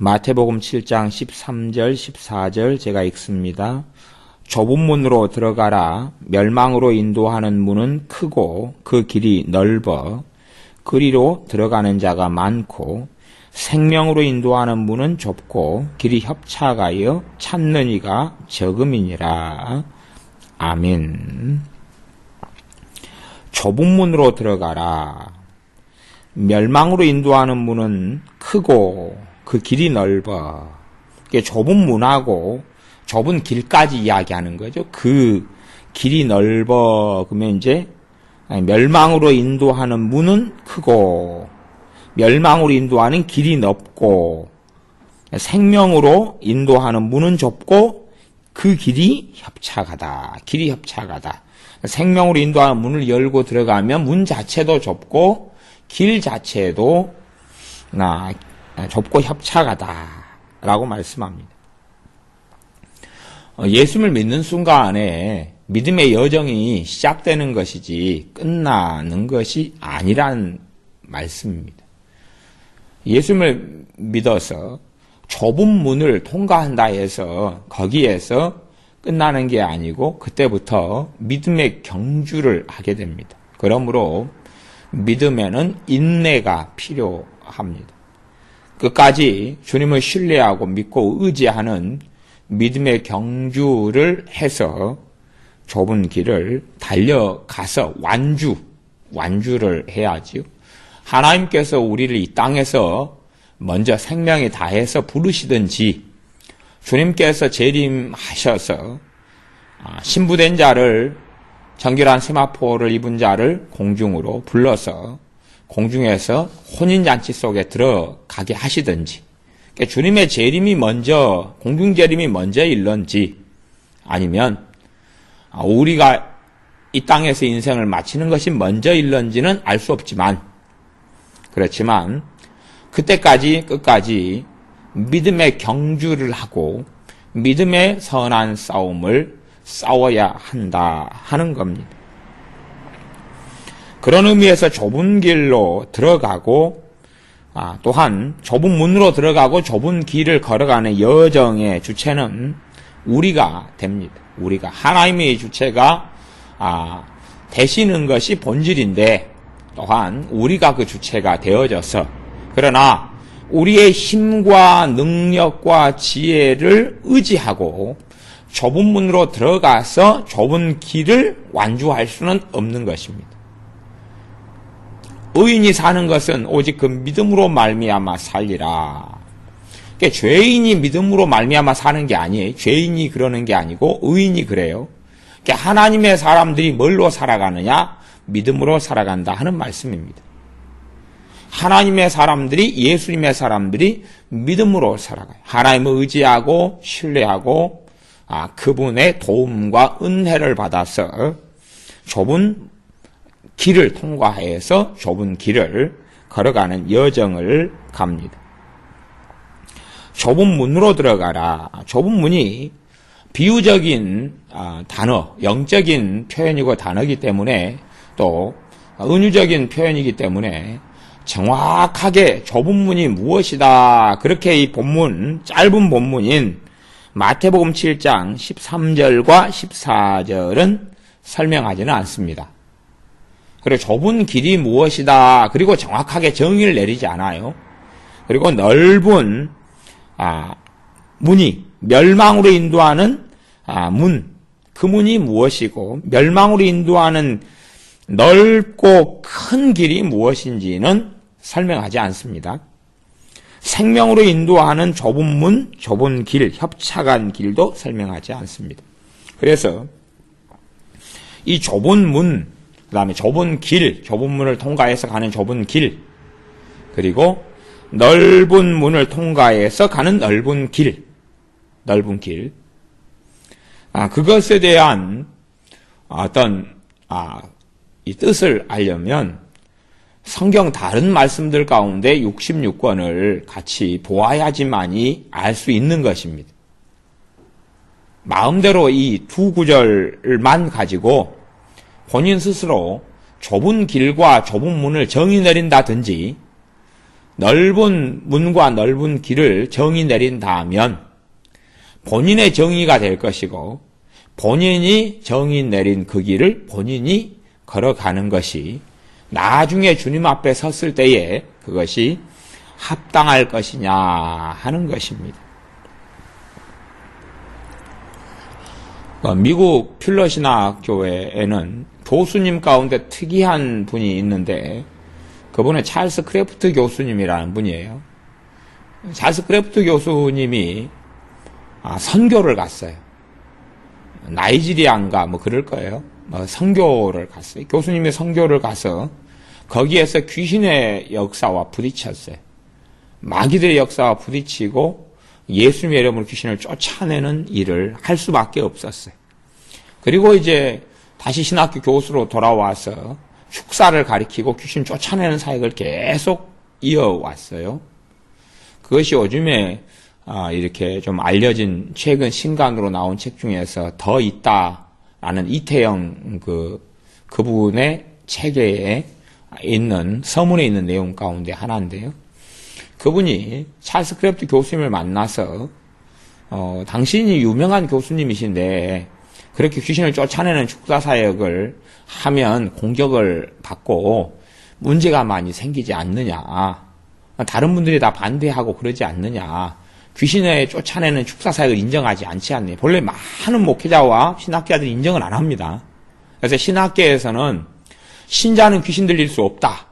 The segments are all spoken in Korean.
마태복음 7장 13절 14절 제가 읽습니다. 좁은 문으로 들어가라. 멸망으로 인도하는 문은 크고 그 길이 넓어 그리로 들어가는 자가 많고 생명으로 인도하는 문은 좁고 길이 협착하여 찾는 이가 적음이니라. 아멘. 좁은 문으로 들어가라. 멸망으로 인도하는 문은 크고 그 길이 넓어. 좁은 문하고 좁은 길까지 이야기하는 거죠. 그 길이 넓어. 그러면 이제 멸망으로 인도하는 문은 크고 멸망으로 인도하는 길이 넓고 생명으로 인도하는 문은 좁고 그 길이 협착하다. 길이 협착하다. 생명으로 인도하는 문을 열고 들어가면 문 자체도 좁고 길 자체도 좁고 협착하다라고 말씀합니다. 예수를 믿는 순간에 믿음의 여정이 시작되는 것이지 끝나는 것이 아니라는 말씀입니다. 예수를 믿어서 좁은 문을 통과한다 해서 거기에서 끝나는 게 아니고 그때부터 믿음의 경주를 하게 됩니다. 그러므로 믿음에는 인내가 필요합니다. 끝까지 주님을 신뢰하고 믿고 의지하는 믿음의 경주를 해서 좁은 길을 달려가서 완주를 해야지요. 하나님께서 우리를 이 땅에서 먼저 생명에 다해서 부르시든지 주님께서 재림하셔서 신부된 자를 정결한 세마포를 입은 자를 공중으로 불러서 공중에서 혼인잔치 속에 들어가게 하시든지 그러니까 주님의 재림이 먼저 공중 재림이 먼저 일런지 아니면 우리가 이 땅에서 인생을 마치는 것이 먼저 일런지는 알 수 없지만 그렇지만 그때까지 끝까지 믿음의 경주를 하고 믿음의 선한 싸움을 싸워야 한다 하는 겁니다. 그런 의미에서 좁은 길로 들어가고 또한 좁은 문으로 들어가고 좁은 길을 걸어가는 여정의 주체는 우리가 됩니다. 우리가 하나님의 주체가 되시는 것이 본질인데 또한 우리가 그 주체가 되어져서 그러나 우리의 힘과 능력과 지혜를 의지하고 좁은 문으로 들어가서 좁은 길을 완주할 수는 없는 것입니다. 의인이 사는 것은 오직 그 믿음으로 말미암아 살리라. 그러니까 죄인이 믿음으로 말미암아 사는 게 아니에요. 죄인이 그러는 게 아니고 의인이 그래요. 그러니까 하나님의 사람들이 뭘로 살아가느냐? 믿음으로 살아간다 하는 말씀입니다. 하나님의 사람들이 예수님의 사람들이 믿음으로 살아가요. 하나님을 의지하고 신뢰하고 그분의 도움과 은혜를 받아서 좁은 길을 통과해서 좁은 길을 걸어가는 여정을 갑니다. 좁은 문으로 들어가라. 좁은 문이 비유적인 단어, 영적인 표현이고 단어이기 때문에 또 은유적인 표현이기 때문에 정확하게 좁은 문이 무엇이다. 그렇게 이 본문, 짧은 본문인 마태복음 7장 13절과 14절은 설명하지는 않습니다. 그리고 좁은 길이 무엇이다. 그리고 정확하게 정의를 내리지 않아요. 그리고 넓은 문이 멸망으로 인도하는 문, 그 문이 무엇이고 멸망으로 인도하는 넓고 큰 길이 무엇인지는 설명하지 않습니다. 생명으로 인도하는 좁은 문, 좁은 길, 협착한 길도 설명하지 않습니다. 그래서 이 좁은 문, 그 다음에 좁은 길, 좁은 문을 통과해서 가는 좁은 길, 그리고 넓은 문을 통과해서 가는 넓은 길, 그것에 대한 어떤 이 뜻을 알려면 성경 다른 말씀들 가운데 66권을 같이 보아야지만이 알 수 있는 것입니다. 마음대로 이 두 구절만 가지고 본인 스스로 좁은 길과 좁은 문을 정의 내린다든지 넓은 문과 넓은 길을 정의 내린다면 본인의 정의가 될 것이고 본인이 정의 내린 그 길을 본인이 걸어가는 것이 나중에 주님 앞에 섰을 때에 그것이 합당할 것이냐 하는 것입니다. 미국 퓰러신학교회에는 교수님 가운데 특이한 분이 있는데 그분은 찰스 크래프트 교수님이라는 분이에요. 찰스 크래프트 교수님이 선교를 갔어요. 나이지리아인가 뭐 그럴 거예요. 선교를 갔어요. 교수님이 선교를 가서 거기에서 귀신의 역사와 부딪혔어요. 마귀들의 역사와 부딪히고 예수님의 이름으로 귀신을 쫓아내는 일을 할 수밖에 없었어요. 그리고 이제 다시 신학교 교수로 돌아와서 축사를 가리키고 귀신 쫓아내는 사역을 계속 이어왔어요. 그것이 요즘에 이렇게 좀 알려진 최근 신간으로 나온 책 중에서 더 있다라는 이태영 그분의 책에 있는 서문에 있는 내용 가운데 하나인데요. 그분이 찰스 크래프트 교수님을 만나서 당신이 유명한 교수님이신데 그렇게 귀신을 쫓아내는 축사 사역을 하면 공격을 받고 문제가 많이 생기지 않느냐. 다른 분들이 다 반대하고 그러지 않느냐. 귀신을 쫓아내는 축사 사역을 인정하지 않지 않느냐. 본래 많은 목회자와 신학교자들이 인정을 안 합니다. 그래서 신학계에서는 신자는 귀신 들릴 수 없다.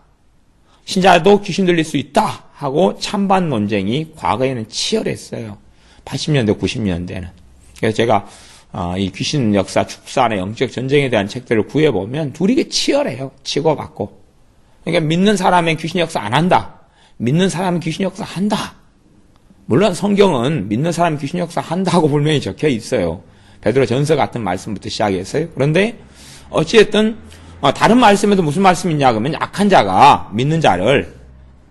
신자도 귀신 들릴 수 있다. 하고 찬반 논쟁이 과거에는 치열했어요. 80년대, 90년대는. 그래서 제가 이 귀신 역사, 축사나 영적 전쟁에 대한 책들을 구해보면 둘이 치열해요. 치고받고. 그러니까 믿는 사람은 귀신 역사 안 한다. 믿는 사람은 귀신 역사 한다. 물론 성경은 믿는 사람이 귀신 역사 한다고 분명히 적혀 있어요. 베드로 전서 같은 말씀부터 시작했어요. 그런데 어찌됐든 다른 말씀에도 무슨 말씀이 있냐 그러면 약한 자가 믿는 자를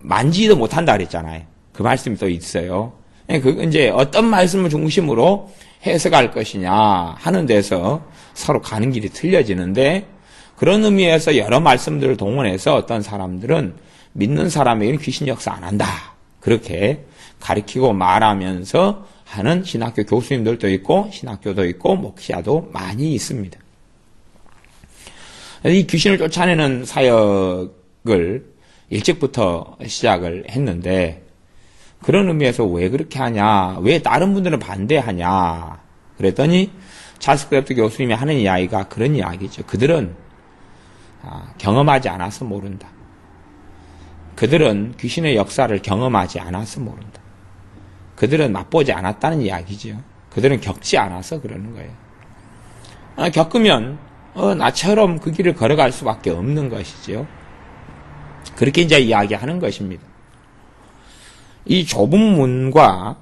만지지도 못한다 그랬잖아요. 그 말씀이 또 있어요. 이제 어떤 말씀을 중심으로 해석할 것이냐 하는 데서 서로 가는 길이 틀려지는데 그런 의미에서 여러 말씀들을 동원해서 어떤 사람들은 믿는 사람에게는 귀신 역사 안 한다. 그렇게 가르치고 말하면서 하는 신학교 교수님들도 있고 신학교도 있고 목회자도 많이 있습니다. 이 귀신을 쫓아내는 사역을 일찍부터 시작을 했는데 그런 의미에서 왜 그렇게 하냐, 왜 다른 분들은 반대하냐 그랬더니 찰스 크래프트 교수님이 하는 이야기가 그런 이야기죠. 그들은 경험하지 않아서 모른다. 그들은 귀신의 역사를 경험하지 않아서 모른다. 그들은 맛보지 않았다는 이야기죠. 그들은 겪지 않아서 그러는 거예요. 겪으면 나처럼 그 길을 걸어갈 수밖에 없는 것이죠. 그렇게 이제 이야기하는 것입니다. 이 좁은 문과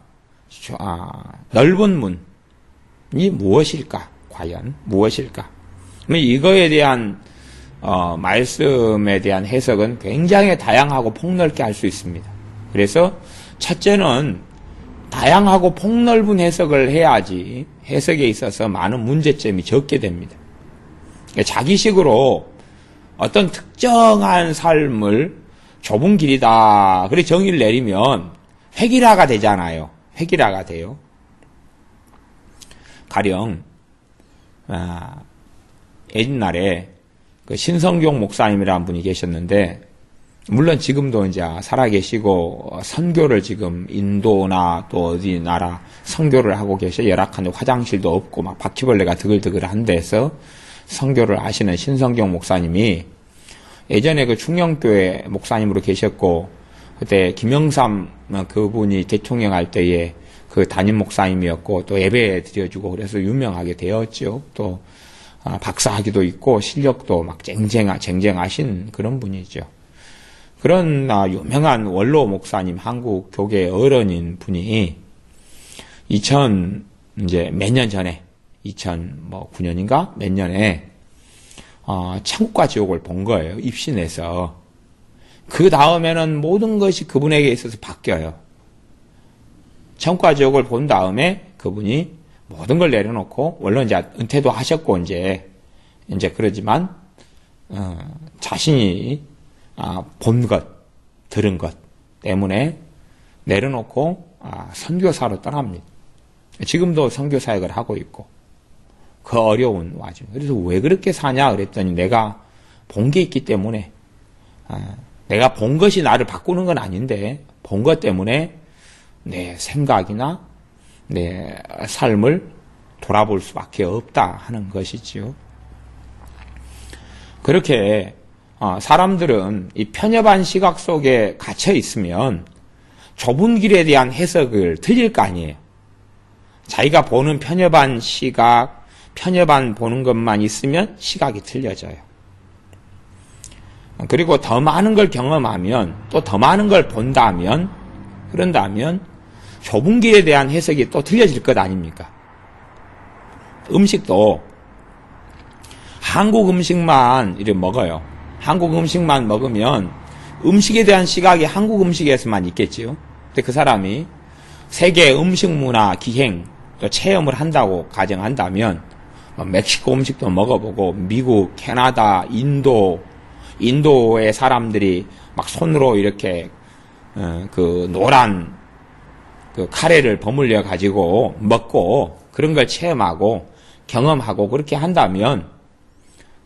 넓은 문이 무엇일까? 과연 무엇일까? 이거에 대한 말씀에 대한 해석은 굉장히 다양하고 폭넓게 할 수 있습니다. 그래서 첫째는 다양하고 폭넓은 해석을 해야지 해석에 있어서 많은 문제점이 적게 됩니다. 자기식으로 어떤 특정한 삶을 좁은 길이다. 그래 정의를 내리면 획일화가 되잖아요. 획일화가 돼요. 가령 옛날에 그 신성경 목사님이라는 분이 계셨는데 물론 지금도 이제 살아계시고 선교를 지금 인도나 또 어디 나라 선교를 하고 계셔. 열악한데 화장실도 없고 막 바퀴벌레가 드글드글한 데서 선교를 하시는 신성경 목사님이 예전에 그 충영교회 목사님으로 계셨고 그때 김영삼 그분이 대통령 할 때에 그 담임 목사님이었고 또 예배 드려주고 그래서 유명하게 되었죠. 또 박사학위도 있고 실력도 막 쟁쟁하신 그런 분이죠. 그런 유명한 원로 목사님, 한국 교계 어른인 분이 이제 몇 년 전에 2009년인가 몇 년에 천국과 지옥을 본 거예요. 입신해서. 그 다음에는 모든 것이 그분에게 있어서 바뀌어요. 천국과 지옥을 본 다음에 그분이 모든 걸 내려놓고 물론 이제 은퇴도 하셨고 이제 그러지만 자신이 본 것, 들은 것, 때문에 내려놓고 선교사로 떠납니다. 지금도 선교 사역을 하고 있고 그 어려운 와중. 그래서 왜 그렇게 사냐 그랬더니 내가 본 게 있기 때문에 내가 본 것이 나를 바꾸는 건 아닌데 본 것 때문에 내 생각이나 내 삶을 돌아볼 수밖에 없다 하는 것이지요. 그렇게 사람들은 이 편협한 시각 속에 갇혀 있으면 좁은 길에 대한 해석을 틀릴 거 아니에요. 자기가 보는 편협한 시각, 편협한 보는 것만 있으면 시각이 틀려져요. 그리고 더 많은 걸 경험하면 또 더 많은 걸 본다면 그런다면 좁은 길에 대한 해석이 또 틀려질 것 아닙니까? 음식도 한국 음식만 이렇게 먹어요. 한국 음식만 먹으면 음식에 대한 시각이 한국 음식에서만 있겠지요. 근데 그 사람이 세계 음식 문화 기행 또 체험을 한다고 가정한다면 멕시코 음식도 먹어보고 미국, 캐나다, 인도의 사람들이 막 손으로 이렇게 그 노란 그 카레를 버물려 가지고 먹고 그런 걸 체험하고 경험하고 그렇게 한다면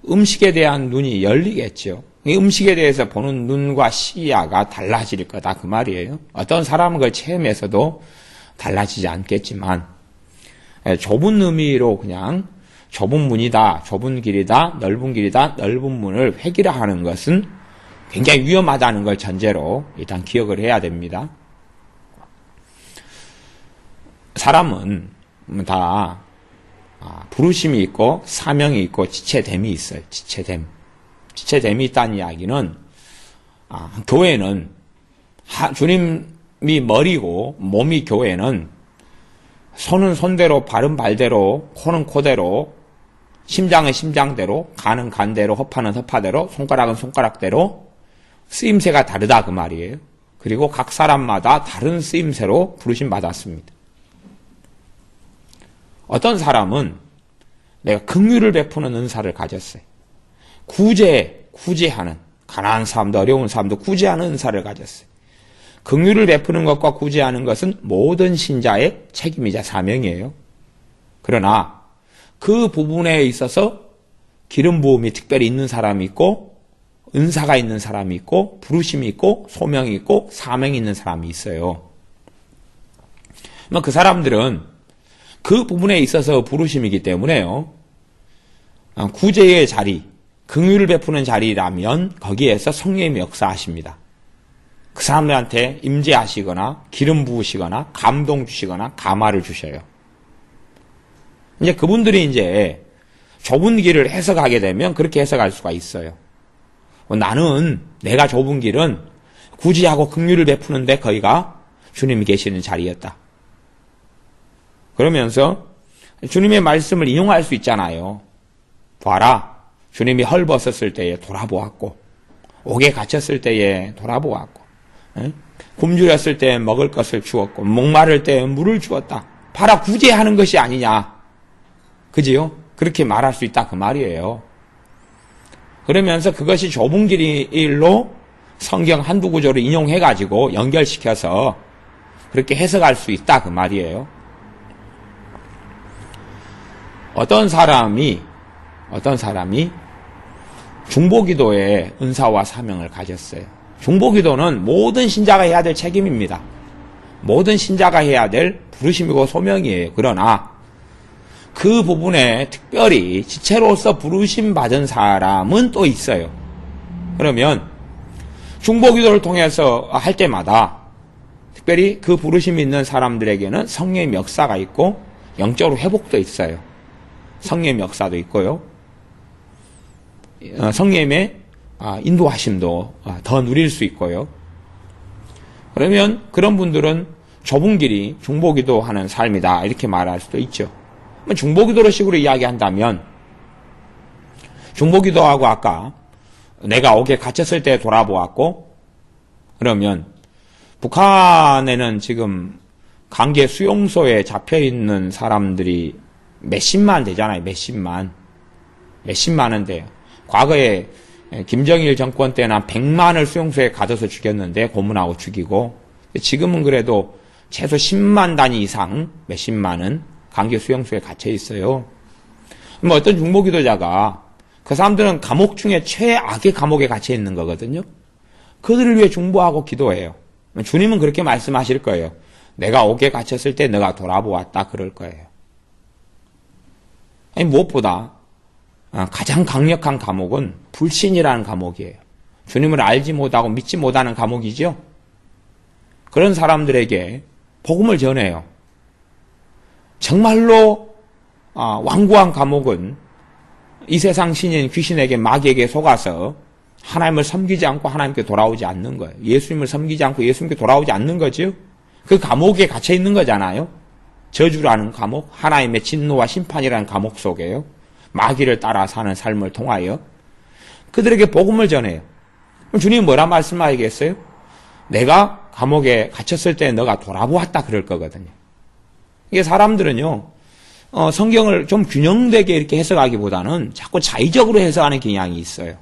음식에 대한 눈이 열리겠죠. 이 음식에 대해서 보는 눈과 시야가 달라질 거다 그 말이에요. 어떤 사람은 그걸 체험해서도 달라지지 않겠지만 좁은 의미로 그냥 좁은 문이다, 좁은 길이다, 넓은 길이다, 넓은 문을 획일화 하는 것은 굉장히 위험하다는 걸 전제로 일단 기억을 해야 됩니다. 사람은 다 부르심이 있고 사명이 있고 지체됨이 있어요. 지체됨이 있다는 이야기는 교회는 주님이 머리고 몸이 교회는 손은 손대로 발은 발대로 코는 코대로 심장은 심장대로 간은 간대로 허파는 허파대로 손가락은 손가락대로 쓰임새가 다르다 그 말이에요. 그리고 각 사람마다 다른 쓰임새로 부르심 받았습니다. 어떤 사람은 내가 긍휼을 베푸는 은사를 가졌어요. 구제하는 가난한 사람도 어려운 사람도 구제하는 은사를 가졌어요. 긍휼을 베푸는 것과 구제하는 것은 모든 신자의 책임이자 사명이에요. 그러나 그 부분에 있어서 기름 부음이 특별히 있는 사람이 있고 은사가 있는 사람이 있고 부르심이 있고 소명이 있고 사명이 있는 사람이 있어요. 그 사람들은 그 부분에 있어서 부르심이기 때문에요. 구제의 자리, 긍휼을 베푸는 자리라면 거기에서 성령님이 역사하십니다. 그 사람들한테 임재하시거나 기름 부으시거나 감동 주시거나 감화를 주셔요. 이제 그분들이 이제 좁은 길을 해석하게 되면 그렇게 해석할 수가 있어요. 나는 내가 좁은 길은 구제하고 긍휼을 베푸는데 거기가 주님이 계시는 자리였다. 그러면서 주님의 말씀을 인용할 수 있잖아요. 봐라, 주님이 헐벗었을 때에 돌아보았고 옥에 갇혔을 때에 돌아보았고 굶주렸을 때에 먹을 것을 주었고 목마를 때에 물을 주었다. 봐라, 구제하는 것이 아니냐. 그지요? 그렇게 말할 수 있다 그 말이에요. 그러면서 그것이 좁은 길로 성경 한두 구조를 인용해가지고 연결시켜서 그렇게 해석할 수 있다 그 말이에요. 어떤 사람이 중보기도의 은사와 사명을 가졌어요. 중보기도는 모든 신자가 해야 될 책임입니다. 모든 신자가 해야 될 부르심이고 소명이에요. 그러나 그 부분에 특별히 지체로서 부르심 받은 사람은 또 있어요. 그러면 중보기도를 통해서 할 때마다 특별히 그 부르심이 있는 사람들에게는 성령의 역사가 있고 영적으로 회복도 있어요. 성령의 역사도 있고요. 성령의 인도하심도 더 누릴 수 있고요. 그러면 그런 분들은 좁은 길이 중보기도 하는 삶이다 이렇게 말할 수도 있죠. 중보기도로 식으로 이야기한다면 중보기도하고 아까 내가 옥에 갇혔을 때 돌아보았고 그러면 북한에는 지금 강제 수용소에 잡혀있는 사람들이 몇십만 되잖아요. 몇십만은 돼요. 과거에 김정일 정권 때는 한 100만을 수용소에 가둬서 죽였는데, 고문하고 죽이고, 지금은 그래도 최소 10만 단위 이상, 몇십만은 강제 수용소에 갇혀 있어요. 뭐 어떤 중보기도자가, 그 사람들은 감옥 중에 최악의 감옥에 갇혀 있는 거거든요. 그들을 위해 중보하고 기도해요. 주님은 그렇게 말씀하실 거예요. 내가 옥에 갇혔을 때 너가 돌아보았다, 그럴 거예요. 아니, 무엇보다 가장 강력한 감옥은 불신이라는 감옥이에요. 주님을 알지 못하고 믿지 못하는 감옥이죠. 그런 사람들에게 복음을 전해요. 정말로 완고한 감옥은 이 세상 신인 귀신에게 마귀에게 속아서 하나님을 섬기지 않고 하나님께 돌아오지 않는 거예요. 예수님을 섬기지 않고 예수님께 돌아오지 않는 거죠. 그 감옥에 갇혀 있는 거잖아요. 저주라는 감옥, 하나님의 진노와 심판이라는 감옥 속에요. 마귀를 따라 사는 삶을 통하여 그들에게 복음을 전해요. 그럼 주님이 뭐라 말씀하시겠어요? 내가 감옥에 갇혔을 때 너가 돌아보았다, 그럴 거거든요. 이게 사람들은요, 성경을 좀 균형되게 이렇게 해석하기보다는 자꾸 자의적으로 해석하는 경향이 있어요.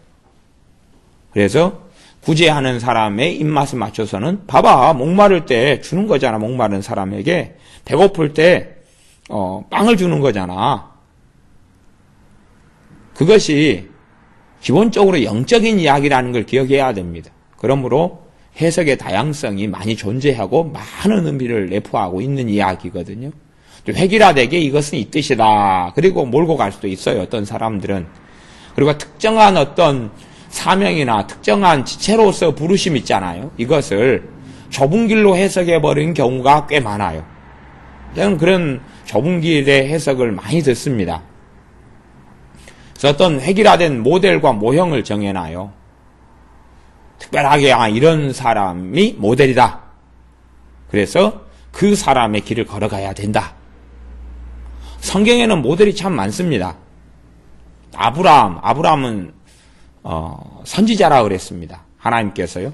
그래서 구제하는 사람의 입맛에 맞춰서는, 봐봐, 목마를 때 주는 거잖아. 목마른 사람에게 배고플 때 빵을 주는 거잖아. 그것이 기본적으로 영적인 이야기라는 걸 기억해야 됩니다. 그러므로 해석의 다양성이 많이 존재하고 많은 의미를 내포하고 있는 이야기거든요. 획일화되게 이것은 이 뜻이다, 그리고 몰고 갈 수도 있어요, 어떤 사람들은. 그리고 특정한 어떤 사명이나 특정한 지체로서 부르심 있잖아요. 이것을 좁은 길로 해석해버린 경우가 꽤 많아요. 저는 그런 좁은 길의 해석을 많이 듣습니다. 그래서 어떤 획일화된 모델과 모형을 정해놔요. 특별하게 이런 사람이 모델이다. 그래서 그 사람의 길을 걸어가야 된다. 성경에는 모델이 참 많습니다. 아브라함은 선지자라 그랬습니다. 하나님께서요.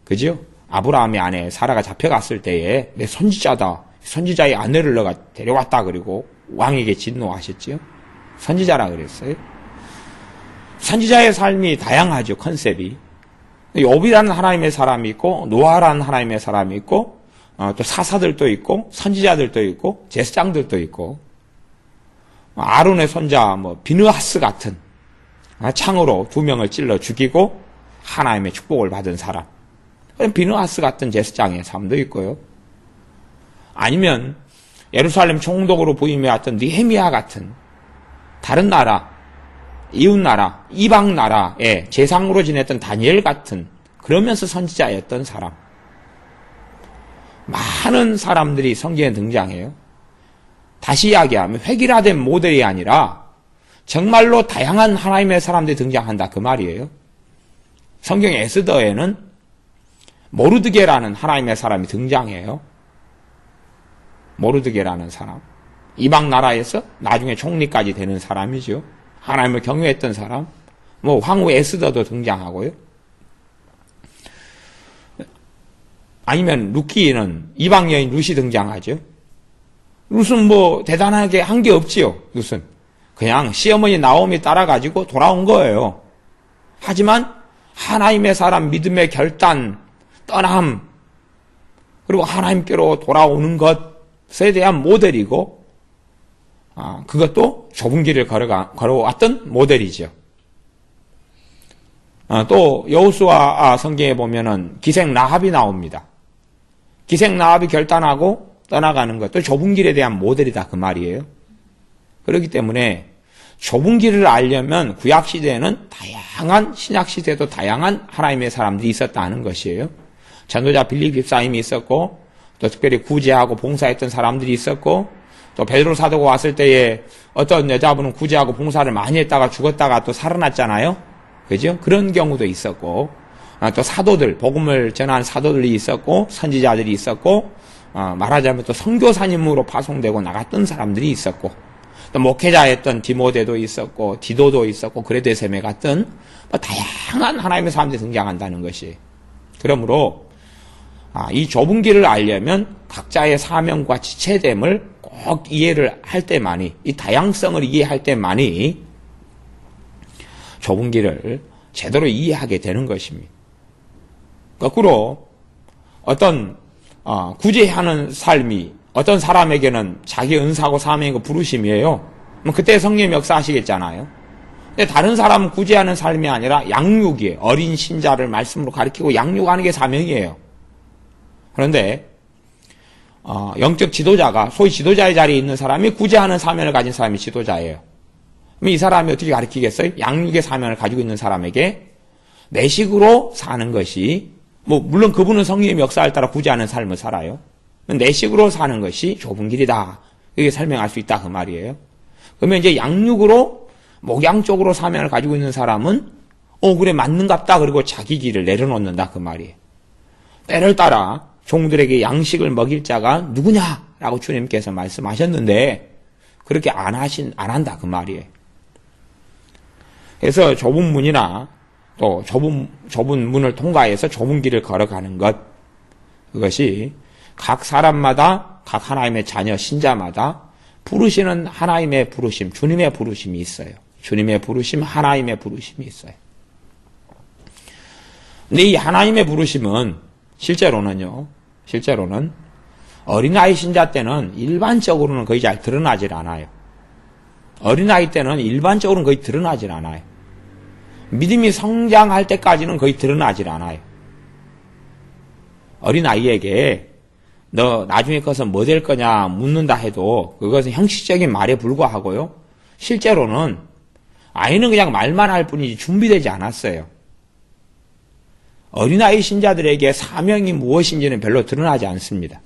그죠? 아브라함의 아내 사라가 잡혀갔을 때에 내 선지자다, 선지자의 아내를 너가 데려왔다, 그리고 왕에게 진노하셨지요. 선지자라 그랬어요. 선지자의 삶이 다양하죠, 컨셉이. 욥이라는 하나님의 사람이 있고, 노아라는 하나님의 사람이 있고, 또 사사들도 있고, 선지자들도 있고, 제사장들도 있고, 아론의 손자 비느하스 같은 창으로 2명을 찔러 죽이고 하나님의 축복을 받은 사람, 비느하스 같은 제사장의 삶도 있고요. 아니면 예루살렘 총독으로 부임해왔던 느헤미야 같은 다른 나라, 이웃나라, 이방나라의 재상으로 지냈던 다니엘 같은, 그러면서 선지자였던 사람, 많은 사람들이 성경에 등장해요. 다시 이야기하면 획일화된 모델이 아니라 정말로 다양한 하나님의 사람들이 등장한다, 그 말이에요. 성경 에스더에는 모르드게라는 하나님의 사람이 등장해요. 모르드게라는 사람, 이방 나라에서 나중에 총리까지 되는 사람이죠. 하나님을 경외했던 사람. 황후 에스더도 등장하고요. 아니면 룻기는 이방 여인 룻이 등장하죠. 룻은 대단하게 한 게 없지요. 룻은 그냥 시어머니 나오미 따라가지고 돌아온 거예요. 하지만 하나님의 사람, 믿음의 결단, 떠남, 그리고 하나님께로 돌아오는 것에 대한 모델이고, 그것도 좁은 길을 걸어왔던 모델이죠. 또 여호수아 성경에 보면은 기생 라합이 나옵니다. 기생 라합이 결단하고 떠나가는 것도 좁은 길에 대한 모델이다, 그 말이에요. 그렇기 때문에 좁은 길을 알려면 구약시대에는 다양한, 신약시대에도 다양한 하나님의 사람들이 있었다는 것이에요. 전도자 빌립 집사님이 있었고, 또 특별히 구제하고 봉사했던 사람들이 있었고, 또 베드로 사도가 왔을 때에 어떤 여자분은 구제하고 봉사를 많이 했다가 죽었다가 또 살아났잖아요. 그죠? 그런 경우도 있었고, 또 사도들, 복음을 전하는 사도들이 있었고, 선지자들이 있었고, 말하자면 또 선교사님으로 파송되고 나갔던 사람들이 있었고, 또 목회자였던 디모데도 있었고, 디도도 있었고, 그레데세메 같은 다양한 하나님의 사람들이 등장한다는 것이. 그러므로 이 좁은 길을 알려면 각자의 사명과 지체됨을 꼭 이해를 할 때만이, 이 다양성을 이해할 때만이 좁은 길을 제대로 이해하게 되는 것입니다. 거꾸로 어떤 구제하는 삶이 어떤 사람에게는 자기 은사고 사명이고 부르심이에요. 그때 성령님 역사하시겠잖아요. 근데 다른 사람은 구제하는 삶이 아니라 양육이에요. 어린 신자를 말씀으로 가르치고 양육하는 게 사명이에요. 그런데 영적 지도자가 소위 지도자의 자리에 있는 사람이 구제하는 사명을 가진 사람이 지도자예요. 그럼 이 사람이 어떻게 가르치겠어요? 양육의 사명을 가지고 있는 사람에게 내 식으로 사는 것이 물론 그분은 성령의 역사에 따라 구제하는 삶을 살아요. 내 식으로 사는 것이 좁은 길이다. 이렇게 설명할 수 있다 그 말이에요. 그러면 이제 양육으로 목양 쪽으로 사명을 가지고 있는 사람은 그래 맞는갑다 그리고 자기 길을 내려놓는다 그 말이에요. 때를 따라 종들에게 양식을 먹일 자가 누구냐라고 주님께서 말씀하셨는데 그렇게 안 한다 그 말이에요. 그래서 좁은 문이나 또 좁은 문을 통과해서 좁은 길을 걸어가는 것, 그것이 각 사람마다 각 하나님의 자녀 신자마다 부르시는 하나님의 부르심, 주님의 부르심이 있어요. 주님의 부르심, 하나님의 부르심이 있어요. 근데 이 하나님의 부르심은 실제로는 어린아이 신자 때는 일반적으로는 거의 잘 드러나질 않아요. 어린아이 때는 일반적으로는 거의 드러나질 않아요. 믿음이 성장할 때까지는 거의 드러나질 않아요. 어린아이에게 너 나중에 커서 뭐 될 거냐 묻는다 해도 그것은 형식적인 말에 불과하고요. 실제로는 아이는 그냥 말만 할 뿐이지 준비되지 않았어요. 어린아이 신자들에게 사명이 무엇인지는 별로 드러나지 않습니다.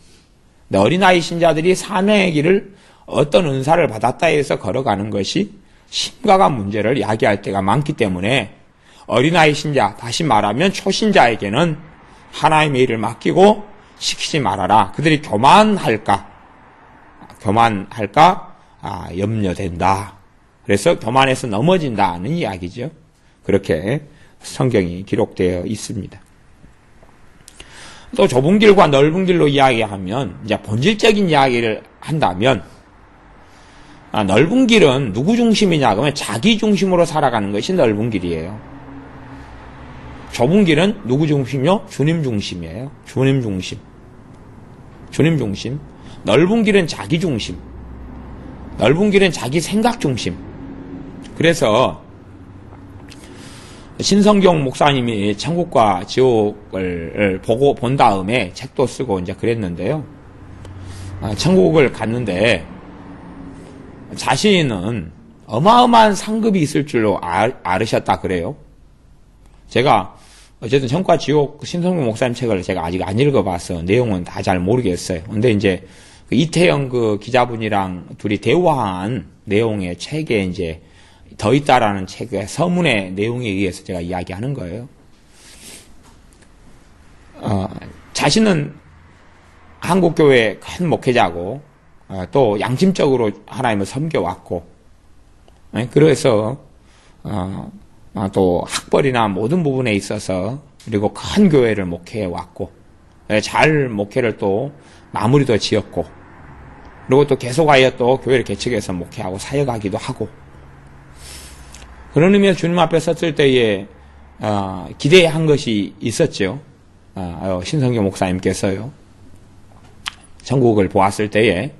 근데 어린아이 신자들이 사명의 길을 어떤 은사를 받았다 해서 걸어가는 것이 심각한 문제를 야기할 때가 많기 때문에 어린아이 신자, 다시 말하면 초신자에게는 하나님의 일을 맡기고 시키지 말아라. 그들이 교만할까 염려된다. 그래서 교만해서 넘어진다는 이야기죠. 그렇게 성경이 기록되어 있습니다. 또 좁은 길과 넓은 길로 이야기하면 이제 본질적인 이야기를 한다면 넓은 길은 누구 중심이냐 그러면 자기 중심으로 살아가는 것이 넓은 길이에요. 좁은 길은 누구 중심이요? 주님 중심이에요. 주님 중심. 넓은 길은 자기 중심. 넓은 길은 자기 생각 중심. 그래서 신성경 목사님이 천국과 지옥을 본 다음에 책도 쓰고 이제 그랬는데요. 천국을 갔는데 자신은 어마어마한 상급이 있을 줄로 알으셨다 그래요. 제가 어쨌든 천국과 지옥 신성경 목사님 책을 제가 아직 안 읽어봐서 내용은 다 잘 모르겠어요. 근데 이제 이태영 그 기자분이랑 둘이 대화한 내용의 책에 이제 더 있다라는 책의 서문의 내용에 의해서 제가 이야기하는 거예요. 자신은 한국교회 큰 목회자고 또 양심적으로 하나님을 섬겨왔고 그래서 또 학벌이나 모든 부분에 있어서 그리고 큰 교회를 목회해왔고 잘 목회를 또 마무리도 지었고 그리고 또 계속하여 또 교회를 개척해서 목회하고 사역하기도 하고 그런 의미에서 주님 앞에 섰을 때에 기대한 것이 있었죠. 신성경 목사님께서요. 전국을 보았을 때에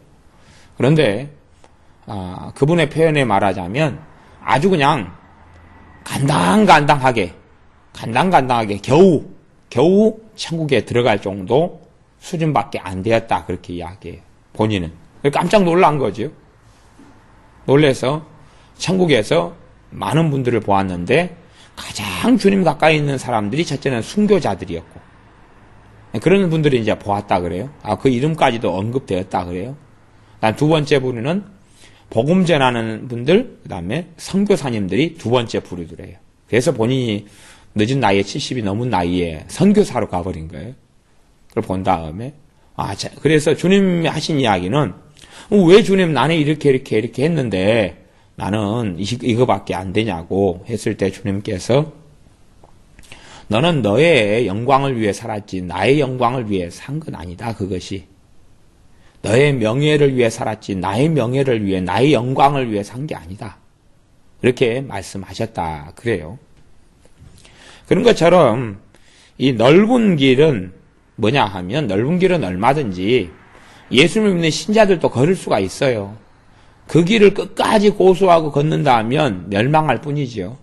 그런데 그분의 표현에 말하자면 아주 그냥 간당간당하게 겨우 천국에 들어갈 정도 수준밖에 안 되었다 그렇게 이야기해요. 본인은 깜짝 놀란 거죠. 놀라서 천국에서 많은 분들을 보았는데 가장 주님 가까이 있는 사람들이 첫째는 순교자들이었고 그런 분들이 이제 보았다 그래요. 그 이름까지도 언급되었다 그래요. 두 번째 부류는 복음 전하는 분들, 그 다음에 선교사님들이 두 번째 부류더래요. 그래서 본인이 늦은 나이에 70이 넘은 나이에 선교사로 가버린 거예요. 그걸 본 다음에 그래서 주님이 하신 이야기는 왜 주님 나는 이렇게 했는데 나는 이거밖에 안 되냐고 했을 때 주님께서 너는 너의 영광을 위해 살았지 나의 영광을 위해 산 건 아니다 그것이. 너의 명예를 위해 살았지 나의 명예를 위해 나의 영광을 위해 산 게 아니다. 이렇게 말씀하셨다 그래요. 그런 것처럼 이 넓은 길은 뭐냐 하면 넓은 길은 얼마든지 예수를 믿는 신자들도 걸을 수가 있어요. 그 길을 끝까지 고수하고 걷는다 하면 멸망할 뿐이죠.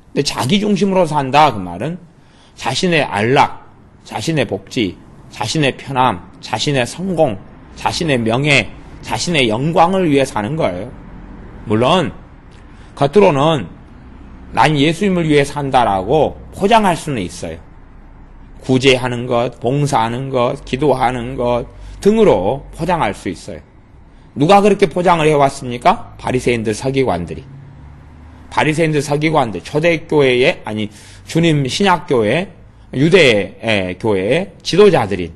근데 자기 중심으로 산다 그 말은 자신의 안락, 자신의 복지, 자신의 편함, 자신의 성공, 자신의 명예, 자신의 영광을 위해 사는 거예요. 물론 겉으로는 난 예수님을 위해 산다라고 포장할 수는 있어요. 구제하는 것, 봉사하는 것, 기도하는 것 등으로 포장할 수 있어요. 누가 그렇게 포장을 해왔습니까? 바리새인들 서기관들이. 바리새인들 서기관들, 초대교회의 아니 주님 신약교회, 유대교회의 지도자들인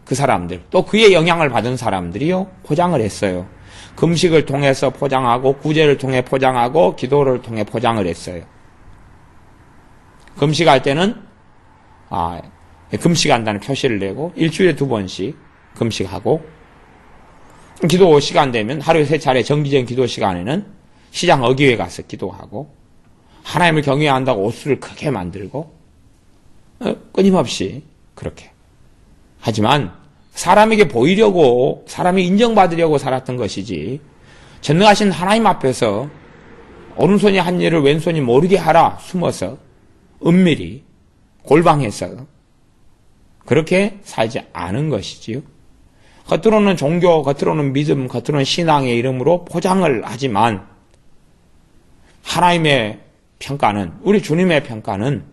그 사람들, 또 그의 영향을 받은 사람들이요 포장을 했어요. 금식을 통해서 포장하고 구제를 통해 포장하고 기도를 통해 포장을 했어요. 금식할 때는 금식한다는 표시를 내고 일주일에 2번씩 금식하고, 기도 시간 되면 하루에 3차례 정기적인 기도 시간에는 시장 어귀에 가서 기도하고, 하나님을 경외해야 한다고 옷수를 크게 만들고 끊임없이 그렇게. 하지만 사람에게 보이려고, 사람이 인정받으려고 살았던 것이지, 전능하신 하나님 앞에서 오른손이 한 일을 왼손이 모르게 하라 숨어서 은밀히 골방에서 그렇게 살지 않은 것이지요. 겉으로는 종교, 겉으로는 믿음, 겉으로는 신앙의 이름으로 포장을 하지만 하나님의 평가는, 우리 주님의 평가는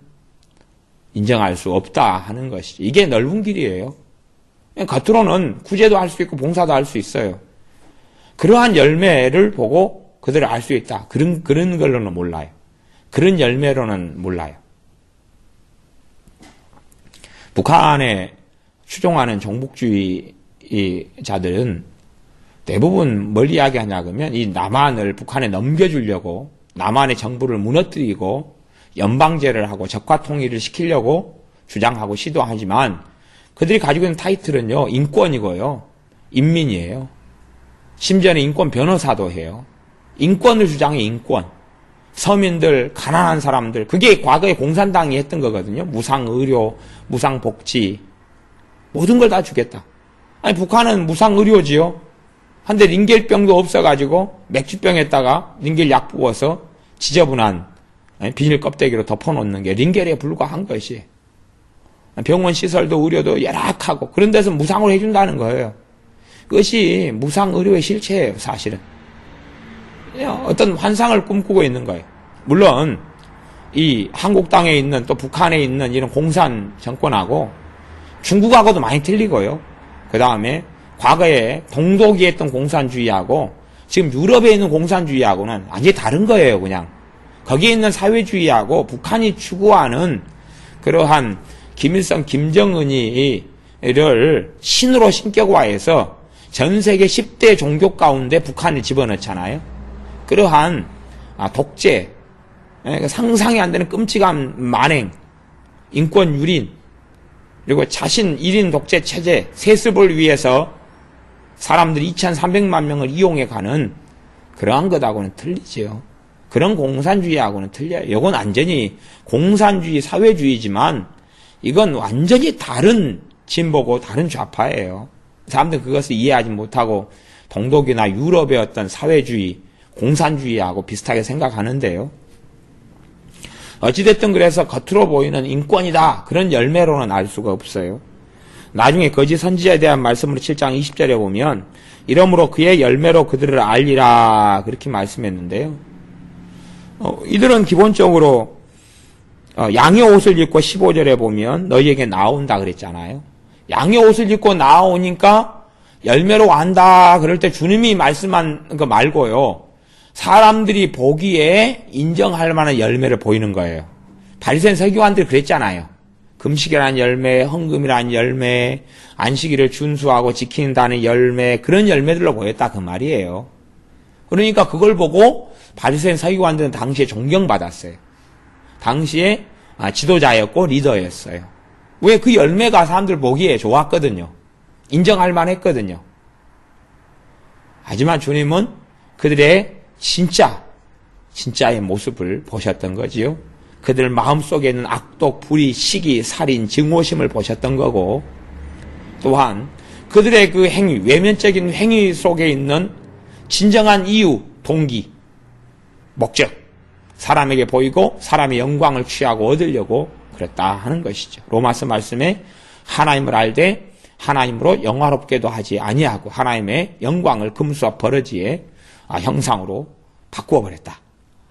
인정할 수 없다 하는 것이죠. 이게 넓은 길이에요. 겉으로는 구제도 할 수 있고 봉사도 할 수 있어요. 그러한 열매를 보고 그들을 알 수 있다. 그런 걸로는 몰라요. 그런 열매로는 몰라요. 북한에 추종하는 종북주의자들은 대부분 뭘 이야기하냐 그러면 이 남한을 북한에 넘겨주려고, 남한의 정부를 무너뜨리고 연방제를 하고 적화통일을 시키려고 주장하고 시도하지만 그들이 가지고 있는 타이틀은요 인권이고요 인민이에요. 심지어는 인권 변호사도 해요. 인권을 주장해. 인권. 서민들, 가난한 사람들, 그게 과거에 공산당이 했던 거거든요. 무상의료, 무상복지, 모든 걸 다 주겠다. 아니 북한은 무상의료지요. 한데 링겔병도 없어가지고 맥주병에다가 링겔 약 부어서 지저분한 비닐 껍데기로 덮어놓는 게 링겔에 불과한 것이. 병원 시설도 의료도 열악하고 그런 데서 무상으로 해준다는 거예요. 그것이 무상의료의 실체예요. 사실은. 어떤 환상을 꿈꾸고 있는 거예요. 물론 이 한국 땅에 있는 또 북한에 있는 이런 공산 정권하고 중국하고도 많이 틀리고요. 그 다음에 과거에 동독이 했던 공산주의하고 지금 유럽에 있는 공산주의하고는 완전히 다른 거예요. 그냥 거기에 있는 사회주의하고 북한이 추구하는 그러한 김일성, 김정은이를 신으로 신격화해서 전 세계 10대 종교 가운데 북한을 집어넣잖아요. 그러한 독재, 상상이 안 되는 끔찍한 만행, 인권 유린, 그리고 자신 1인 독재 체제, 세습을 위해서 사람들이 2,300만 명을 이용해 가는 그러한 것하고는 틀리죠. 그런 공산주의하고는 틀려요. 이건 완전히 공산주의, 사회주의지만 이건 완전히 다른 진보고 다른 좌파예요. 사람들은 그것을 이해하지 못하고 동독이나 유럽의 어떤 사회주의, 공산주의하고 비슷하게 생각하는데요. 어찌됐든 그래서 겉으로 보이는 인권이다. 그런 열매로는 알 수가 없어요. 나중에 거짓 선지자에 대한 말씀으로 7장 20절에 보면 이러므로 그의 열매로 그들을 알리라 그렇게 말씀했는데요. 이들은 기본적으로 양의 옷을 입고 15절에 보면 너희에게 나온다 그랬잖아요. 양의 옷을 입고 나오니까 열매로 안다. 그럴 때 주님이 말씀한 거 말고요. 사람들이 보기에 인정할 만한 열매를 보이는 거예요. 바리새인 서기관들이 그랬잖아요. 금식이라는 열매, 헌금이라는 열매, 안식일을 준수하고 지킨다는 열매, 그런 열매들로 보였다 그 말이에요. 그러니까 그걸 보고 바리새인 서기관들은 당시에 존경받았어요. 당시에 지도자였고 리더였어요. 왜? 그 열매가 사람들 보기에 좋았거든요. 인정할 만했거든요. 하지만 주님은 그들의 진짜의 모습을 보셨던 거지요. 그들 마음속에 있는 악독, 불의, 시기, 살인, 증오심을 보셨던 거고, 또한 그들의 그 행위, 외면적인 행위 속에 있는 진정한 이유, 동기, 목적, 사람에게 보이고 사람의 영광을 취하고 얻으려고 그랬다 하는 것이죠. 로마서 말씀에 하나님을 알되 하나님으로 영화롭게도 하지 아니하고 하나님의 영광을 금수와 버러지의 형상으로 바꾸어 버렸다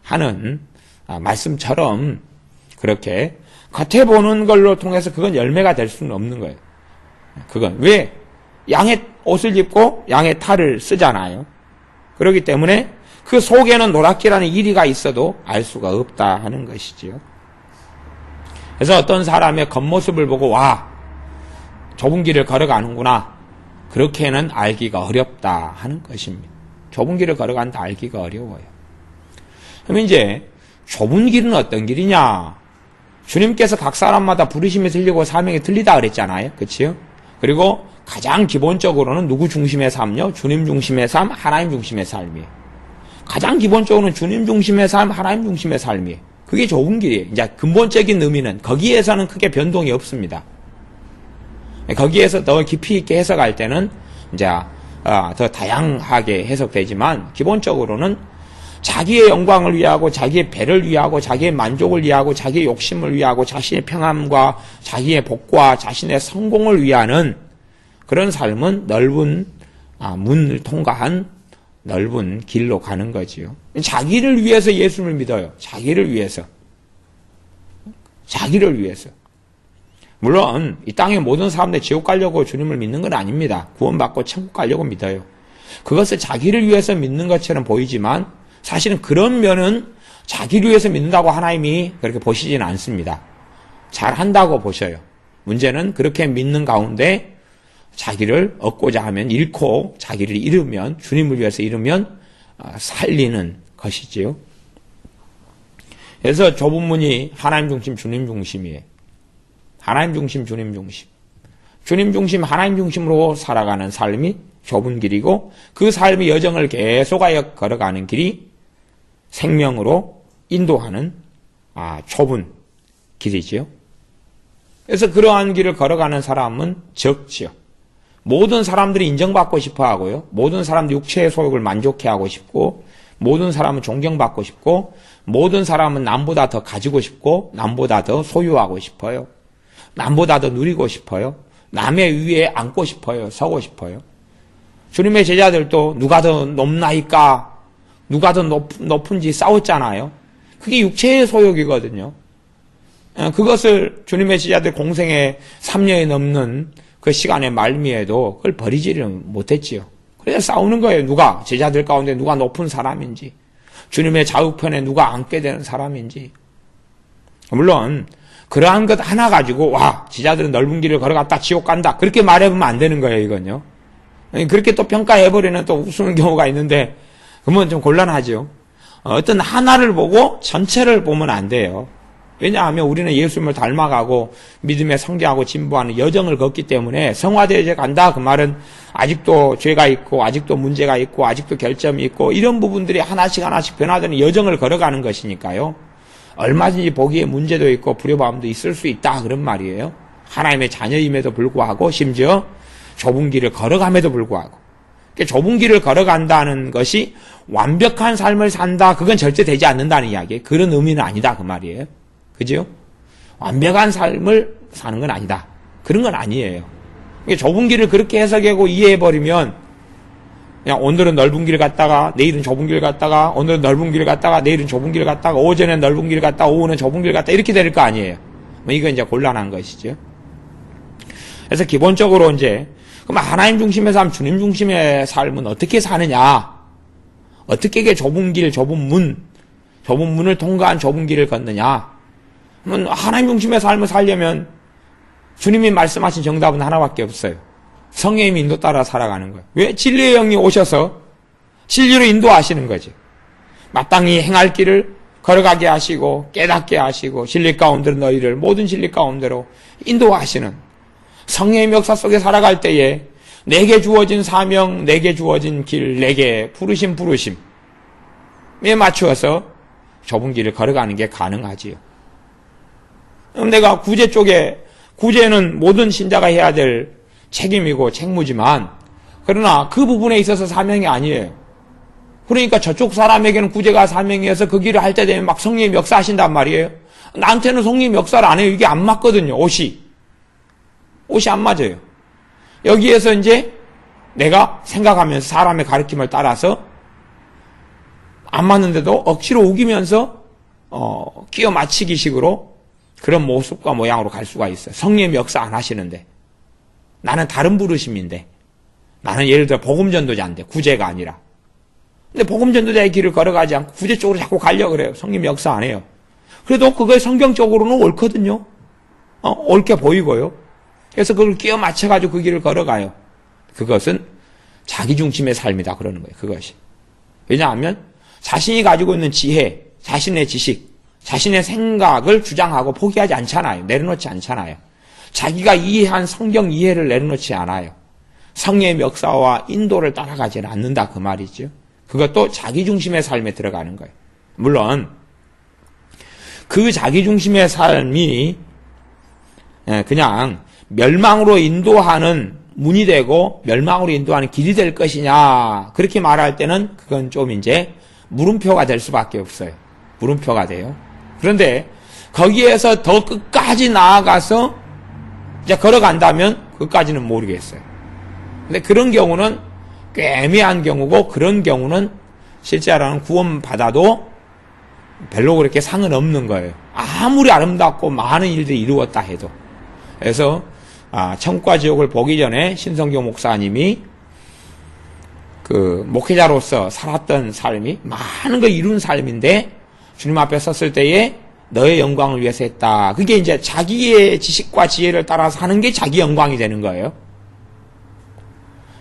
하는 말씀처럼, 그렇게 겉에 보는 걸로 통해서 그건 열매가 될 수는 없는 거예요. 그건 왜? 양의 옷을 입고 양의 탈을 쓰잖아요. 그렇기 때문에 그 속에는 노랗기라는 이리가 있어도 알 수가 없다 하는 것이지요. 그래서 어떤 사람의 겉모습을 보고 와, 좁은 길을 걸어가는구나, 그렇게는 알기가 어렵다 하는 것입니다. 좁은 길을 걸어간다 알기가 어려워요. 그럼 이제 좁은 길은 어떤 길이냐? 주님께서 각 사람마다 부르심이 틀리고 사명이 틀리다 그랬잖아요. 그렇지요? 그리고 가장 기본적으로는 누구 중심의 삶요? 주님 중심의 삶, 하나님 중심의 삶이에요. 가장 기본적으로는 주님 중심의 삶, 하나님 중심의 삶이에요. 그게 좁은 길이에요. 이제 근본적인 의미는 거기에서는 크게 변동이 없습니다. 거기에서 더 깊이 있게 해석할 때는 이제 더 다양하게 해석되지만, 기본적으로는 자기의 영광을 위하고 자기의 배를 위하고 자기의 만족을 위하고 자기의 욕심을 위하고 자신의 평안과 자기의 복과 자신의 성공을 위하는 그런 삶은 넓은 문을 통과한 넓은 길로 가는 거지요. 자기를 위해서 예수를 믿어요. 자기를 위해서. 자기를 위해서. 물론 이 땅의 모든 사람들이 지옥 가려고 주님을 믿는 건 아닙니다. 구원받고 천국 가려고 믿어요. 그것을 자기를 위해서 믿는 것처럼 보이지만 사실은 그런 면은 자기를 위해서 믿는다고 하나님이 그렇게 보시지는 않습니다. 잘한다고 보셔요. 문제는 그렇게 믿는 가운데 자기를 얻고자 하면 잃고 자기를 잃으면, 주님을 위해서 잃으면 살리는 것이지요. 그래서 좁은 문이 하나님 중심, 주님 중심이에요. 하나님 중심, 주님 중심. 주님 중심, 하나님 중심으로 살아가는 삶이 좁은 길이고, 그 삶의 여정을 계속하여 걸어가는 길이 생명으로 인도하는 좁은 길이지요. 그래서 그러한 길을 걸어가는 사람은 적지요. 모든 사람들이 인정받고 싶어 하고요. 모든 사람들이 육체의 소욕을 만족해 하고 싶고, 모든 사람은 존경받고 싶고, 모든 사람은 남보다 더 가지고 싶고, 남보다 더 소유하고 싶어요. 남보다 더 누리고 싶어요. 남의 위에 앉고 싶어요. 서고 싶어요. 주님의 제자들도 누가 더 높나이까, 누가 더 높은지 싸웠잖아요. 그게 육체의 소욕이거든요. 그것을 주님의 제자들 공생의 3년이 넘는 그 시간의 말미에도 그걸 버리지를 못했지요. 그래서 싸우는 거예요. 누가, 제자들 가운데 누가 높은 사람인지, 주님의 좌우편에 누가 앉게 되는 사람인지. 물론 그러한 것 하나 가지고 와, 제자들은 넓은 길을 걸어갔다 지옥 간다, 그렇게 말해보면 안 되는 거예요. 이건요. 그렇게 또 평가해버리는 또 우스운 경우가 있는데, 그러면 좀 곤란하죠. 어떤 하나를 보고 전체를 보면 안 돼요. 왜냐하면 우리는 예수님을 닮아가고 믿음에 성장하고 진보하는 여정을 걷기 때문에, 성화되어 간다 그 말은 아직도 죄가 있고 아직도 문제가 있고 아직도 결점이 있고 이런 부분들이 하나씩 하나씩 변화되는 여정을 걸어가는 것이니까요. 얼마든지 보기에 문제도 있고 불협화음도 있을 수 있다 그런 말이에요. 하나님의 자녀임에도 불구하고, 심지어 좁은 길을 걸어감에도 불구하고. 좁은 길을 걸어간다는 것이 완벽한 삶을 산다, 그건 절대 되지 않는다는 이야기예요. 그런 의미는 아니다 그 말이에요. 그죠? 완벽한 삶을 사는 건 아니다, 그런 건 아니에요. 좁은 길을 그렇게 해석하고 이해해버리면, 그냥 오늘은 넓은 길 갔다가 내일은 좁은 길 갔다가, 오늘은 넓은 길 갔다가 내일은 좁은 길 갔다가, 오전엔 넓은 길 갔다가 오후는 좁은 길 갔다가 이렇게 될 거 아니에요. 이건 이제 곤란한 것이죠. 그래서 기본적으로 이제 그럼 하나님 중심의 삶, 주님 중심의 삶은 어떻게 사느냐? 어떻게 이게 좁은 길, 좁은 문을 통과한 좁은 길을 걷느냐? 그러면 하나님 중심의 삶을 살려면 주님이 말씀하신 정답은 하나밖에 없어요. 성령님 인도 따라 살아가는 거예요. 왜? 진리의 영이 오셔서 진리로 인도하시는 거지. 마땅히 행할 길을 걸어가게 하시고 깨닫게 하시고, 진리 가운데로 너희를 모든 진리 가운데로 인도하시는 성령의 역사 속에 살아갈 때에 내게 주어진 사명, 내게 주어진 길, 내게 부르심에 맞추어서 좁은 길을 걸어가는 게 가능하지요. 내가 구제 쪽에, 구제는 모든 신자가 해야 될 책임이고 책무지만, 그러나 그 부분에 있어서 사명이 아니에요. 그러니까 저쪽 사람에게는 구제가 사명이어서 그 길을 할 때 되면 막 성령님 역사하신단 말이에요. 나한테는 성령님 역사를 안 해요. 이게 안 맞거든요. 옷이 안 맞아요. 여기에서 이제 내가 생각하면서 사람의 가르침을 따라서 안 맞는데도 억지로 우기면서 끼워 맞추기 식으로 그런 모습과 모양으로 갈 수가 있어요. 성령님 역사 안 하시는데, 나는 다른 부르심인데, 나는 예를 들어 복음전도자인데 구제가 아니라, 근데 복음전도자의 길을 걸어가지 않고 구제 쪽으로 자꾸 가려고 그래요. 성령 역사 안 해요. 그래도 그거 성경적으로는 옳거든요. 옳게 보이고요. 그래서 그걸 끼워 맞춰가지고 그 길을 걸어가요. 그것은 자기중심의 삶이다 그러는 거예요. 그것이. 왜냐하면 자신이 가지고 있는 지혜, 자신의 지식, 자신의 생각을 주장하고 포기하지 않잖아요. 내려놓지 않잖아요. 자기가 이해한 성경 이해를 내려놓지 않아요. 성령의 역사와 인도를 따라가지는 않는다 그 말이죠. 그것도 자기중심의 삶에 들어가는 거예요. 물론 그 자기중심의 삶이 그냥 멸망으로 인도하는 문이 되고 멸망으로 인도하는 길이 될 것이냐, 그렇게 말할 때는 그건 좀 이제 물음표가 될 수밖에 없어요. 물음표가 돼요. 그런데 거기에서 더 끝까지 나아가서 이제 걸어간다면 그것까지는 모르겠어요. 근데 그런 경우는 꽤 애매한 경우고, 그런 경우는 실제로는 구원받아도 별로 그렇게 상은 없는 거예요. 아무리 아름답고 많은 일들이 이루었다 해도. 그래서 천국과 지옥을 보기 전에 신성교 목사님이 그 목회자로서 살았던 삶이 많은 걸 이룬 삶인데, 주님 앞에 섰을 때에 너의 영광을 위해서 했다. 그게 이제 자기의 지식과 지혜를 따라서 하는 게 자기 영광이 되는 거예요.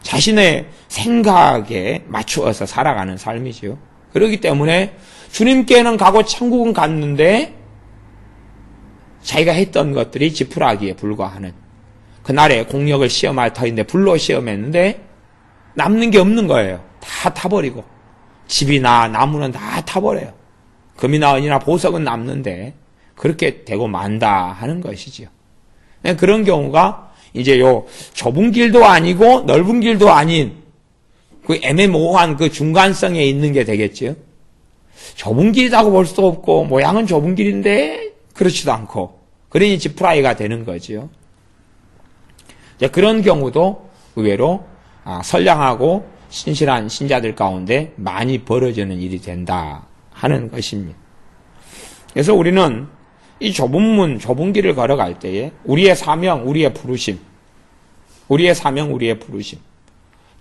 자신의 생각에 맞추어서 살아가는 삶이지요. 그렇기 때문에 주님께는 가고 천국은 갔는데 자기가 했던 것들이 지푸라기에 불과하는, 그날에 공력을 시험할 터인데 불로 시험했는데 남는 게 없는 거예요. 다 타버리고, 집이나 나무는 다 타버려요. 금이나 은이나 보석은 남는데 그렇게 되고 만다 하는 것이지요. 그런 경우가 이제 요 좁은 길도 아니고 넓은 길도 아닌 그 애매모호한 그 중간성에 있는 게 되겠죠. 좁은 길이라고 볼 수도 없고 모양은 좁은 길인데 그렇지도 않고, 그러니 지푸라기가 되는 거죠. 그런 경우도 의외로 선량하고 신실한 신자들 가운데 많이 벌어지는 일이 된다 하는 것입니다. 그래서 우리는 이 좁은 문, 좁은 길을 걸어갈 때에 우리의 사명, 우리의 부르심, 우리의 사명, 우리의 부르심.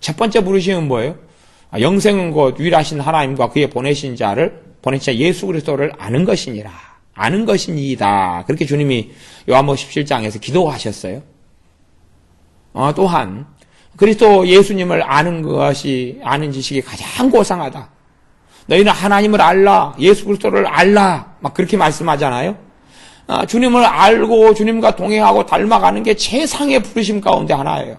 첫 번째 부르심은 뭐예요? 영생은 곧 유일하신 하나님과 그의 보내신 자 예수 그리스도를 아는 것이니라. 아는 것이니이다. 그렇게 주님이 요한복음 17장에서 기도하셨어요. 또한 그리스도 예수님을 아는 지식이 가장 고상하다. 너희는 하나님을 알라, 예수 그리스도를 알라, 막 그렇게 말씀하잖아요. 주님을 알고 주님과 동행하고 닮아가는 게 최상의 부르심 가운데 하나예요.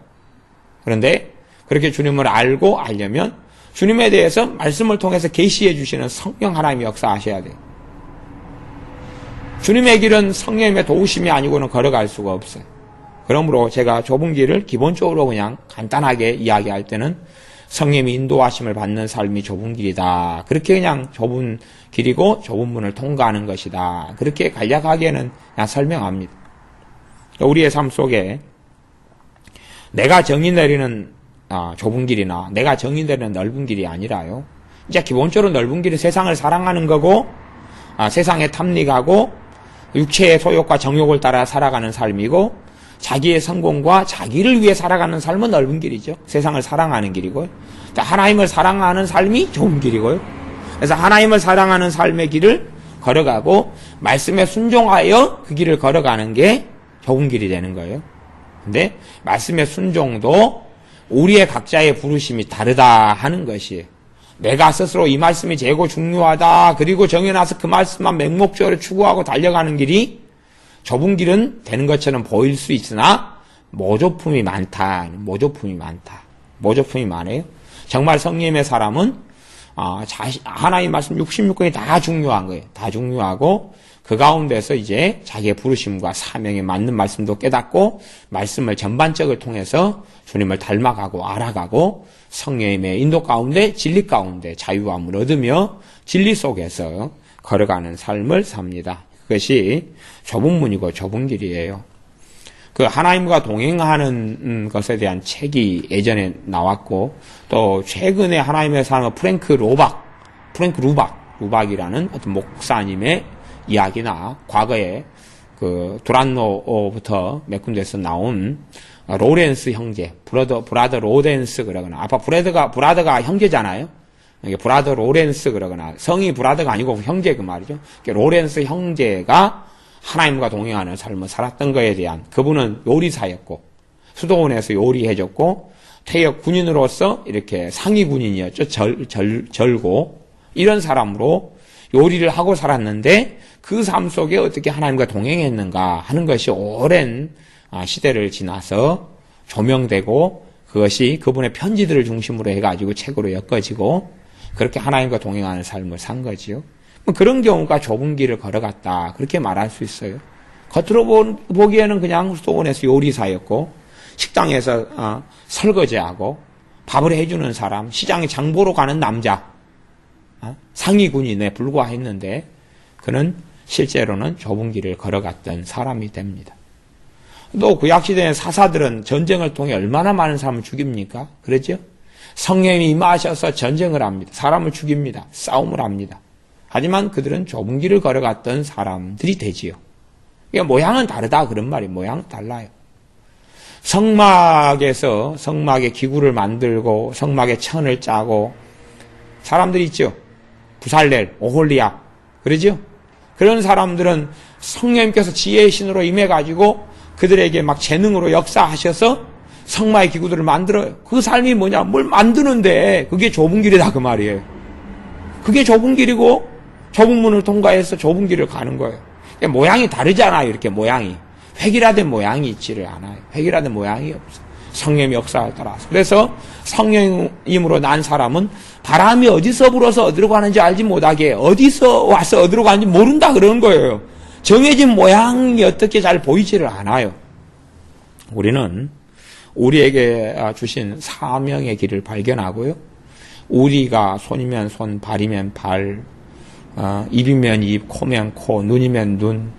그런데 그렇게 주님을 알고 알려면 주님에 대해서 말씀을 통해서 계시해 주시는 성령 하나님이 역사하셔야 돼요. 주님의 길은 성령님의 도우심이 아니고는 걸어갈 수가 없어요. 그러므로 제가 좁은 길을 기본적으로 그냥 간단하게 이야기할 때는 성령님이 인도하심을 받는 삶이 좁은 길이다. 그렇게 그냥 좁은 길이고 좁은 문을 통과하는 것이다. 그렇게 간략하게는 그냥 설명합니다. 우리의 삶 속에 내가 정의 내리는 좁은 길이나 내가 정의 내리는 넓은 길이 아니라요. 이제 기본적으로 넓은 길은 세상을 사랑하는 거고, 세상에 탐닉하고 육체의 소욕과 정욕을 따라 살아가는 삶이고, 자기의 성공과 자기를 위해 살아가는 삶은 넓은 길이죠. 세상을 사랑하는 길이고요. 하나님을 사랑하는 삶이 좁은 길이고요. 그래서 하나님을 사랑하는 삶의 길을 걸어가고 말씀에 순종하여 그 길을 걸어가는 게 좁은 길이 되는 거예요. 근데 말씀의 순종도 우리의 각자의 부르심이 다르다 하는 것이에요. 내가 스스로 이 말씀이 제고 중요하다, 그리고 정해놔서 그 말씀만 맹목적으로 추구하고 달려가는 길이 좁은 길은 되는 것처럼 보일 수 있으나 모조품이 많다. 모조품이 많아요. 정말 성령의 사람은 하나님 말씀 66권이 다 중요한 거예요. 다 중요하고 그 가운데서 이제 자기의 부르심과 사명에 맞는 말씀도 깨닫고 말씀을 전반적을 통해서 주님을 닮아가고 알아가고 성령님의 인도 가운데 진리 가운데 자유함을 얻으며 진리 속에서 걸어가는 삶을 삽니다. 그것이 좁은 문이고 좁은 길이에요. 그 하나님과 동행하는 것에 대한 책이 예전에 나왔고 또 최근에 하나님의 사랑은 프랭크 루박이라는 어떤 목사님의 이야기나 과거에 그 두란노부터 몇 군데에서 나온 로렌스 형제, 브라더 로렌스 그러거나 아빠 브라더가 형제잖아요. 이게 브라더 로렌스 그러거나 성이 브라더가 아니고 형제 그 말이죠. 로렌스 형제가 하나님과 동행하는 삶을 살았던 것에 대한 그분은 요리사였고 수도원에서 요리해줬고 퇴역 군인으로서 이렇게 상위 군인이었죠. 절고 이런 사람으로 요리를 하고 살았는데 그 삶 속에 어떻게 하나님과 동행했는가 하는 것이 오랜 시대를 지나서 조명되고 그것이 그분의 편지들을 중심으로 해가지고 책으로 엮어지고 그렇게 하나님과 동행하는 삶을 산 거지요. 그런 경우가 좁은 길을 걸어갔다 그렇게 말할 수 있어요. 겉으로 보기에는 그냥 수도원에서 요리사였고 식당에서 설거지하고 밥을 해주는 사람, 시장에 장 보러 가는 남자, 상위 군인에 불과했는데 그는 실제로는 좁은 길을 걸어갔던 사람이 됩니다. 또 구약시대의 사사들은 전쟁을 통해 얼마나 많은 사람을 죽입니까? 그렇죠? 성령이 임하셔서 전쟁을 합니다. 사람을 죽입니다. 싸움을 합니다. 하지만 그들은 좁은 길을 걸어갔던 사람들이 되지요. 그러니까 모양은 다르다 그런 말이에요. 모양은 달라요. 성막에서 성막의 기구를 만들고 성막의 천을 짜고 사람들이 있죠. 부살렐, 오홀리압 그러죠? 그런 사람들은 성령님께서 지혜의 신으로 임해가지고 그들에게 막 재능으로 역사하셔서 성막의 기구들을 만들어요. 그 삶이 뭐냐? 뭘 만드는데 그게 좁은 길이다 그 말이에요. 그게 좁은 길이고 좁은 문을 통과해서 좁은 길을 가는 거예요. 모양이 다르잖아요. 이렇게 모양이. 획일화된 모양이 있지를 않아요. 획일화된 모양이 없어요. 성령의 역사를 따라서. 그래서 성령님으로 난 사람은 바람이 어디서 불어서 어디로 가는지 알지 못하게 어디서 와서 어디로 가는지 모른다 그러는 거예요. 정해진 모양이 어떻게 잘 보이지를 않아요. 우리는 우리에게 주신 사명의 길을 발견하고요. 우리가 손이면 손, 발이면 발, 입이면 입, 코면 코, 눈이면 눈.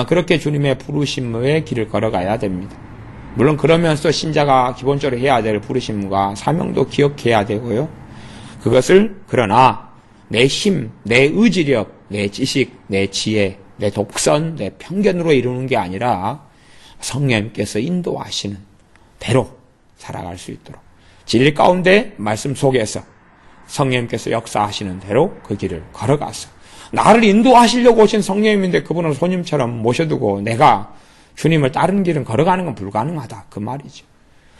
그렇게 주님의 부르심의 길을 걸어가야 됩니다. 물론 그러면서 신자가 기본적으로 해야 될 부르심과 사명도 기억해야 되고요. 그것을 그러나 내 힘, 내 의지력, 내 지식, 내 지혜, 내 독선, 내 편견으로 이루는 게 아니라 성령님께서 인도하시는 대로 살아갈 수 있도록 진리 가운데 말씀 속에서 성령님께서 역사하시는 대로 그 길을 걸어가서 나를 인도하시려고 오신 성령님인데 그분을 손님처럼 모셔두고 내가 주님을 따르는 길은 걸어가는 건 불가능하다 그 말이죠.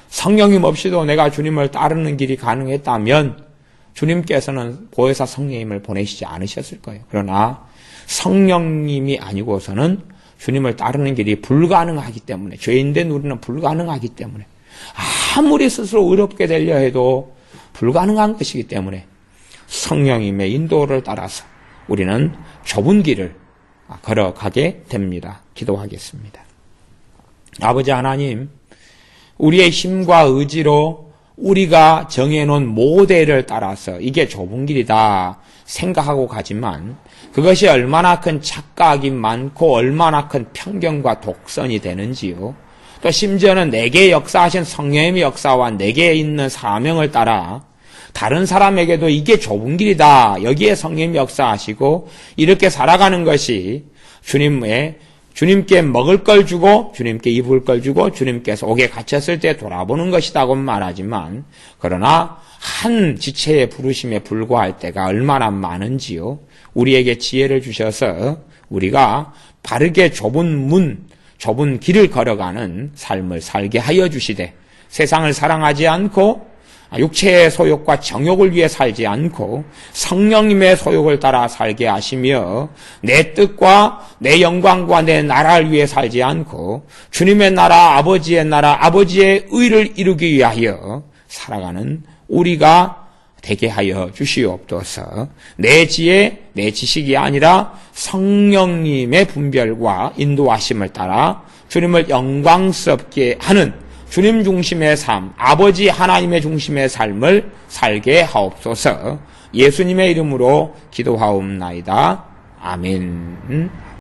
성령님 없이도 내가 주님을 따르는 길이 가능했다면 주님께서는 보혜사 성령님을 보내시지 않으셨을 거예요. 그러나 성령님이 아니고서는 주님을 따르는 길이 불가능하기 때문에 죄인된 우리는 불가능하기 때문에 아무리 스스로 의롭게 되려 해도 불가능한 것이기 때문에 성령님의 인도를 따라서 우리는 좁은 길을 걸어가게 됩니다. 기도하겠습니다. 아버지 하나님, 우리의 힘과 의지로 우리가 정해놓은 모델을 따라서 이게 좁은 길이다 생각하고 가지만 그것이 얼마나 큰 착각이 많고 얼마나 큰 편견과 독선이 되는지요. 또 심지어는 내게 역사하신 성령님의 역사와 내게 있는 사명을 따라 다른 사람에게도 이게 좁은 길이다. 여기에 성령님이 역사하시고 이렇게 살아가는 것이 주님께 먹을 걸 주고 주님께 입을 걸 주고 주님께서 옥에 갇혔을 때 돌아보는 것이라고 말하지만 그러나 한 지체의 부르심에 불과할 때가 얼마나 많은지요. 우리에게 지혜를 주셔서 우리가 바르게 좁은 길을 걸어가는 삶을 살게 하여 주시되 세상을 사랑하지 않고 육체의 소욕과 정욕을 위해 살지 않고 성령님의 소욕을 따라 살게 하시며 내 뜻과 내 영광과 내 나라를 위해 살지 않고 주님의 나라, 아버지의 의를 이루기 위하여 살아가는 우리가 되게 하여 주시옵소서. 내 지혜, 내 지식이 아니라 성령님의 분별과 인도하심을 따라 주님을 영광스럽게 하는 주님 중심의 삶, 아버지 하나님의 중심의 삶을 살게 하옵소서. 예수님의 이름으로 기도하옵나이다. 아멘.